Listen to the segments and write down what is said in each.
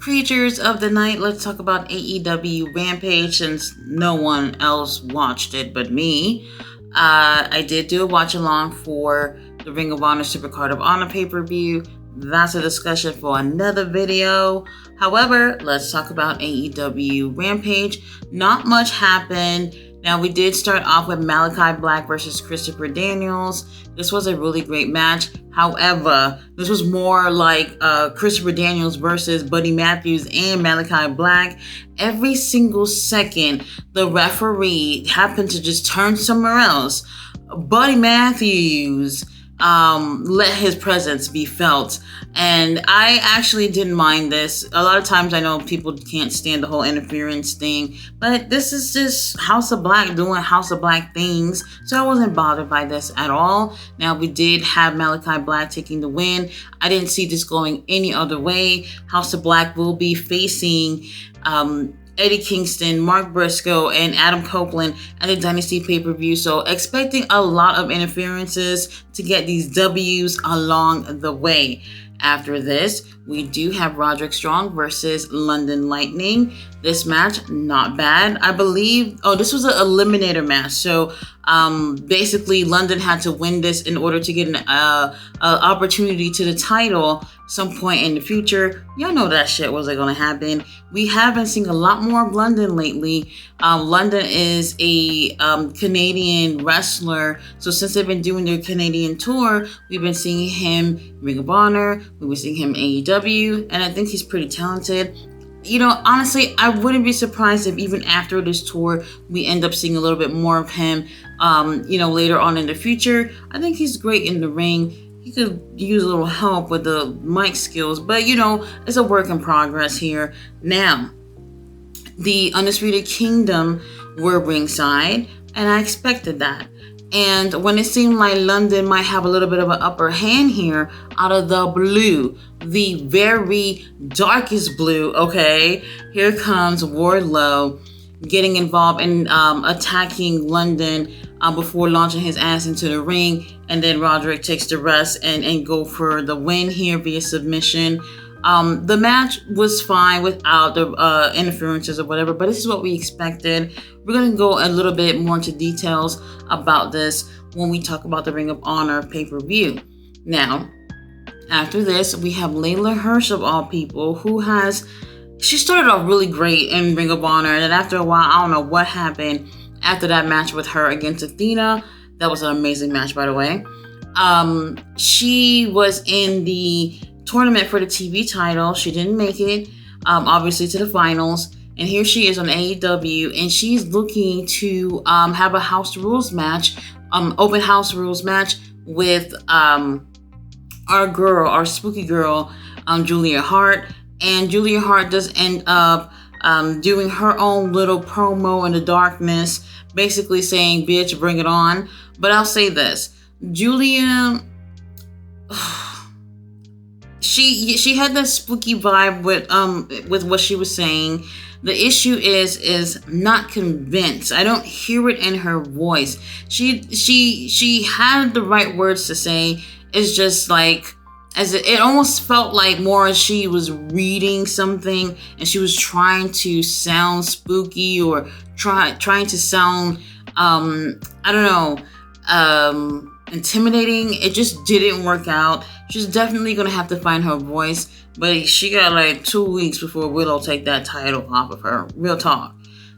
Creatures of the night, let's talk about AEW Rampage since no one else watched it but me. I did do a watch along for the Ring of Honor Supercard of Honor pay-per-view. That's a discussion for another video. However, let's talk about AEW Rampage. Not much happened. Now, we did start off with Malachi Black versus Christopher Daniels. This was a really great match. However, this was more like Christopher Daniels versus Buddy Matthews and Malachi Black. Every single second, the referee happened to just turn somewhere else. Buddy Matthews let his presence be felt. And I actually didn't mind this. A lot of times I know people can't stand the whole interference thing, but this is just House of Black doing House of Black things. So I wasn't bothered by this at all. Now, we did have Malachi Black taking the win. I didn't see this going any other way. House of Black will be facing Eddie Kingston, Mark Briscoe, and Adam Copeland at the Dynasty pay-per-view. So expecting a lot of interferences to get these W's along the way. After this, we do have Roderick Strong versus London Lightning. This match, not bad. I believe, this was an eliminator match. So basically, London had to win this in order to get an opportunity to the title some point in the future. Y'all know that shit wasn't going to happen. We have been seeing a lot more of London lately. London is a Canadian wrestler. So since they've been doing their Canadian tour, we've been seeing him Ring of Honor. We've been seeing him AEW. And I think he's pretty talented. You know, honestly, I wouldn't be surprised if even after this tour, we end up seeing a little bit more of him, later on in the future. I think he's great in the ring. He could use a little help with the mic skills, but it's a work in progress here. Now, the Undisputed Kingdom were ringside, and I expected that. And when it seemed like London might have a little bit of an upper hand here, out of the blue, the very darkest blue, okay, here comes Wardlow getting involved in attacking London before launching his ass into the ring. And then Roderick takes the rest and go for the win here via submission. The match was fine without the interferences or whatever, but this is what we expected. We're going to go a little bit more into details about this when we talk about the Ring of Honor pay-per-view. Now, after this, we have Layla Hirsch of all people, she started off really great in Ring of Honor, and then after a while, I don't know what happened after that match with her against Athena. That was an amazing match, by the way. She was in the tournament for the TV title. She didn't make it, obviously, to the finals. And here she is on AEW, and she's looking to have a house rules match, open house rules match with our spooky girl, Julia Hart. And Julia Hart does end up doing her own little promo in the darkness, basically saying, "Bitch, bring it on." But I'll say this, Julia, she had that spooky vibe with what she was saying. The issue is not convinced. I don't hear it in her voice. She had the right words to say. It's just like, it almost felt like more as she was reading something and she was trying to sound spooky or trying to sound intimidating. It just didn't work out. She's definitely gonna have to find her voice, but she got like 2 weeks before Willow take that title off of her. Real talk.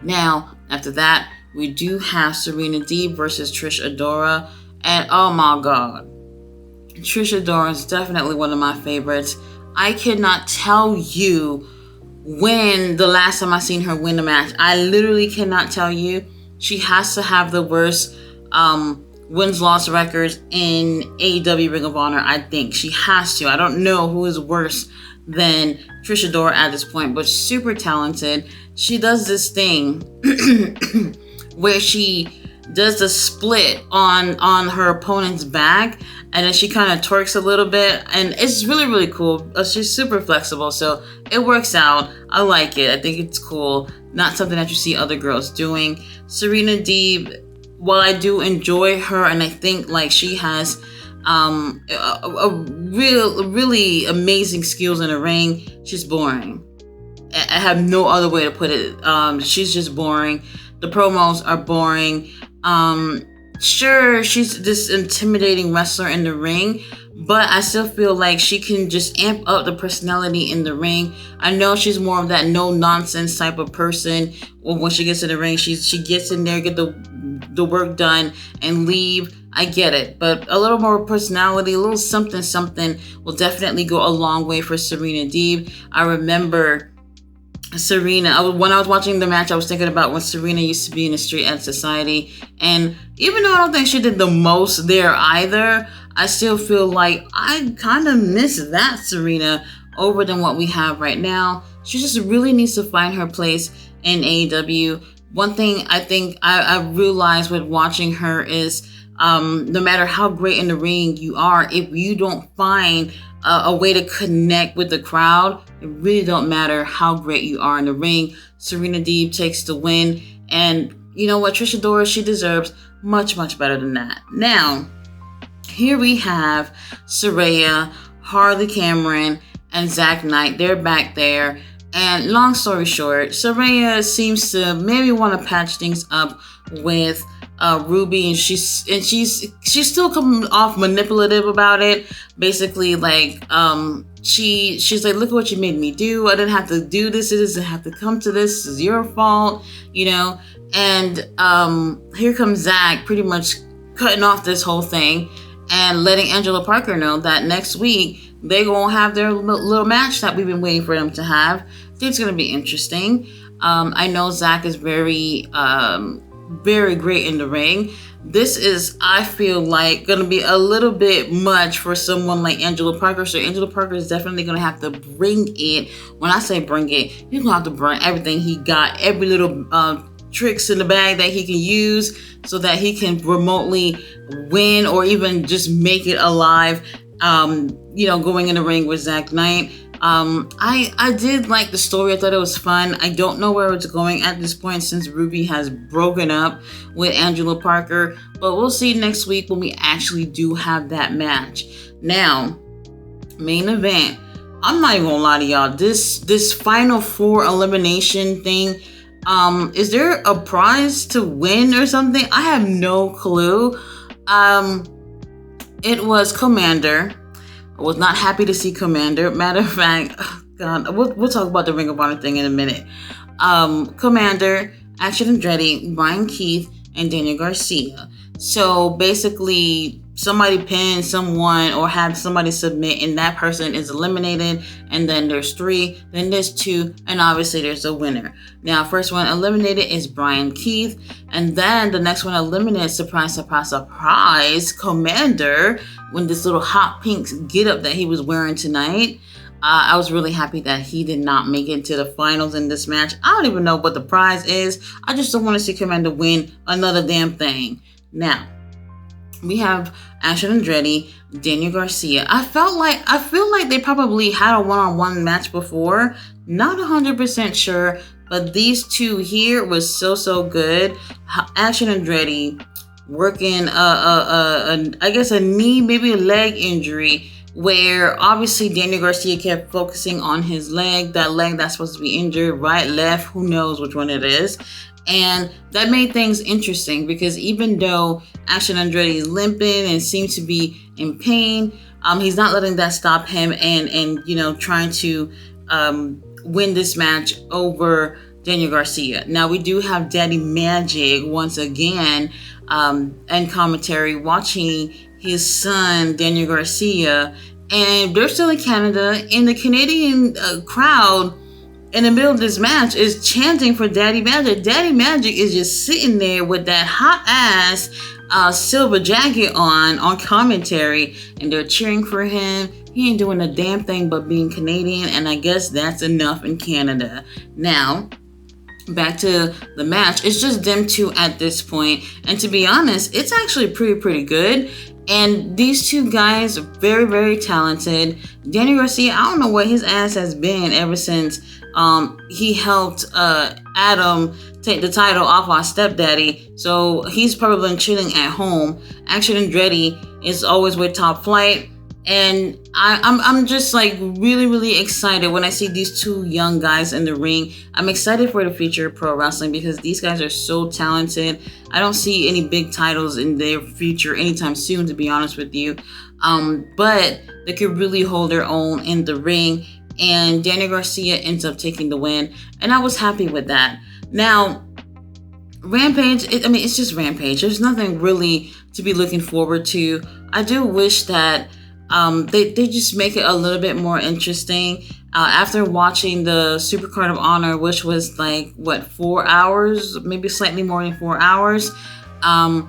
Now, after that, we do have Serena Deeb versus Trish Adora, and oh my god, Trish Adora is definitely one of my favorites. I cannot tell you when the last time I seen her win a match. I literally cannot tell you. She has to have the worst wins-loss records in AEW Ring of Honor. I think she has to. I don't know who is worse than Trish Adora at this point, but super talented. She does this thing where she does the split on her opponent's back, and then she kind of twerks a little bit, and it's really, really cool. She's super flexible, so it works out. I like it. I think it's cool. Not something that you see other girls doing. Serena Deeb, while I do enjoy her, and I think like she has really amazing skills in the ring, she's boring. I have no other way to put it. She's just boring. The promos are boring. Sure, she's this intimidating wrestler in the ring, but I still feel like she can just amp up the personality in the ring. I know she's more of that no nonsense type of person. When she gets in the ring, she gets in there, get the work done, and leave. I get it, but a little more personality, a little something will definitely go a long way for Serena Deeb. I remember Serena, when I was watching the match, I was thinking about when Serena used to be in the Street Ed Society. And even though I don't think she did the most there either, I still feel like I kind of miss that Serena over than what we have right now. She just really needs to find her place in AEW. One thing I think I realized with watching her is no matter how great in the ring you are, if you don't find a way to connect with the crowd, it really don't matter how great you are in the ring. Serena Deeb takes the win, and you know what, Trish Adora, she deserves much better than that. Now, here we have Saraya, Harley Cameron, and Zach Knight. They're back there, and long story short, Saraya seems to maybe want to patch things up with Ruby, and she's still coming off manipulative about it. Basically, like she's like, look at what you made me do. I didn't have to do this. It doesn't have to come to this. This is your fault, you know. And here comes Zach, pretty much cutting off this whole thing and letting Angela Parker know that next week they're gonna have their little match that we've been waiting for them to have. I think it's gonna be interesting. I know Zach is very great in the ring. This is, I feel like, going to be a little bit much for someone like Angela Parker. So Angela Parker is definitely going to have to bring it. When I say bring it, he's going to have to bring everything he got, every little tricks in the bag that he can use so that he can remotely win or even just make it alive, going in the ring with Zach Knight. I did like the story. I thought it was fun. I don't know where it's going at this point since Ruby has broken up with Angela Parker, but we'll see next week when we actually do have that match. Now, main event. I'm not even gonna lie to y'all. This final four elimination thing, is there a prize to win or something? I have no clue. It was Commander. I was not happy to see Commander. Matter of fact, God, we'll talk about the Ring of Honor thing in a minute. Commander, Action Andretti, Brian Keith, and Daniel Garcia. So basically, somebody pinned someone or had somebody submit, and that person is eliminated. And then there's 3, then there's 2, and obviously there's a winner. Now, first one eliminated is Brian Keith, and then the next one eliminated, surprise, Commander, when this little hot pink getup that he was wearing tonight. I was really happy that he did not make it to the finals in this match. I don't even know what the prize is. I just don't want to see Commander win another damn thing. Now, we have Action Andretti, Daniel Garcia. I feel like they probably had a one-on-one match before. Not 100% sure, but these two here was so good. Action Andretti working I guess a knee, maybe a leg injury, where obviously Daniel Garcia kept focusing on his leg, that leg that's supposed to be injured, right, left, who knows which one it is. And that made things interesting because even though Action Andretti is limping and seems to be in pain, he's not letting that stop him and trying to win this match over Daniel Garcia. Now we do have Daddy Magic once again and commentary watching his son Daniel Garcia, and they're still in Canada, and the Canadian crowd in the middle of this match is chanting for Daddy Magic. Daddy Magic is just sitting there with that hot ass silver jacket on commentary, and they're cheering for him. He ain't doing a damn thing but being Canadian, and I guess that's enough in Canada. Now, back to the match. It's just them two at this point, and to be honest, it's actually pretty good. And these two guys are very talented. Daniel Garcia, I don't know what his ass has been ever since he helped Adam take the title off our stepdaddy. So he's probably been chilling at home. Action Andretti is always with Top Flight. And I'm just like really, really excited when I see these two young guys in the ring. I'm excited for the future of pro wrestling because these guys are so talented. I don't see any big titles in their future anytime soon, to be honest with you. But they could really hold their own in the ring. And Daniel Garcia ends up taking the win. And I was happy with that. Now, Rampage, it's just Rampage. There's nothing really to be looking forward to. I do wish that they just make it a little bit more interesting. After watching the Supercard of Honor, which was like, 4 hours, maybe slightly more than 4 hours, to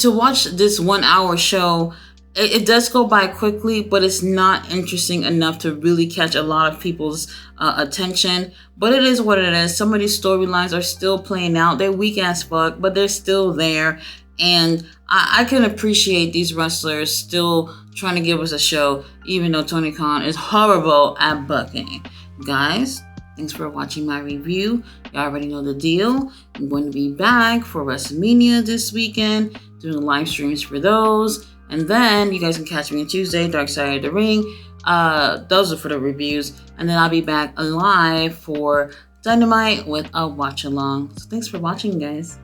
watch this 1 hour show, it does go by quickly, but it's not interesting enough to really catch a lot of people's attention. But it is what it is. Some of these storylines are still playing out. They're weak as fuck, but they're still there. And I can appreciate these wrestlers still trying to give us a show, even though Tony Khan is horrible at booking. Guys, thanks for watching my review. You already know the deal. I'm going to be back for WrestleMania this weekend, doing live streams for those. And then you guys can catch me on Tuesday, Dark Side of the Ring. Those are for the reviews. And then I'll be back live for Dynamite with a watch along. So thanks for watching, guys.